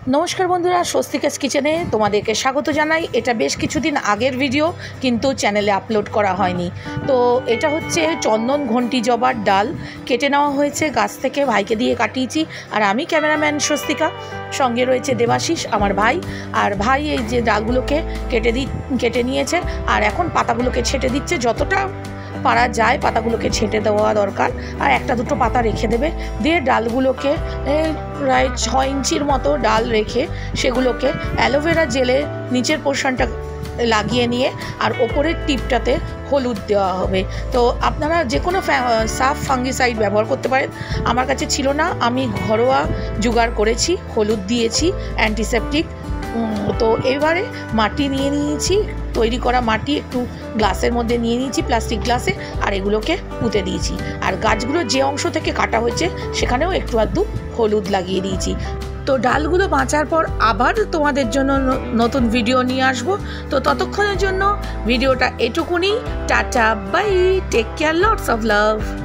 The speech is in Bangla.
नमस्कार बंधुरा स्वस्तिकास किचेने तुम्हादेरके स्वागत जानाई। एटा बेश किछुदिन आगेर भिडियो किन्तु चैनेले आपलोड करा हयनि। तो एटा होच्छे चंदन घंटी जबार डाल केटे नेওয়া হয়েছে गाछ থেকে, भाईके दिए काटिয়েছি। আর আমি ক্যামেরাম্যান স্বস্তিকা, সঙ্গে রয়েছে দেবাশিস আমার ভাই। আর ভাই এই যে ডালগুলোকে কেটে নিয়েছে আর এখন পাতাগুলোকে ছেটে দিচ্ছে। যতটা পারা যায় পাতাগুলোকে ছেটে দেওয়া দরকার, আর একটা দুটো পাতা রেখে দেবে। দিয়ে ডালগুলোকে প্রায় 6 ইঞ্চির মতো ডাল রেখে সেগুলোকে অ্যালোভেরা জেলে নিচের পোর্শনটা লাগিয়ে নিয়ে আর ওপরের টিপটাতে হলুদ দেওয়া হবে। তো আপনারা যে কোনো সাফ ফাঙ্গিসাইড ব্যবহার করতে পারেন, আমার কাছে ছিল না, আমি ঘরোয়া জোগাড় করেছি, হলুদ দিয়েছি, অ্যান্টিসেপটিক। তো এবারে মাটি নিয়ে নিয়েছি, তৈরি করা মাটি একটু গ্লাসের মধ্যে নিয়ে নিয়েছি, প্লাস্টিক গ্লাসে, আর এগুলোকে পুঁতে দিয়েছি। আর গাছগুলো যে অংশ থেকে কাটা হয়েছে সেখানেও একটু আধটু হলুদ লাগিয়ে দিয়েছি। তো ডালগুলো বাঁচার পর আবার তোমাদের জন্য নতুন ভিডিও নিয়ে আসবো। তো ততক্ষণের জন্য ভিডিওটা এটুকুনি। Tata, bye, take care, lots of love.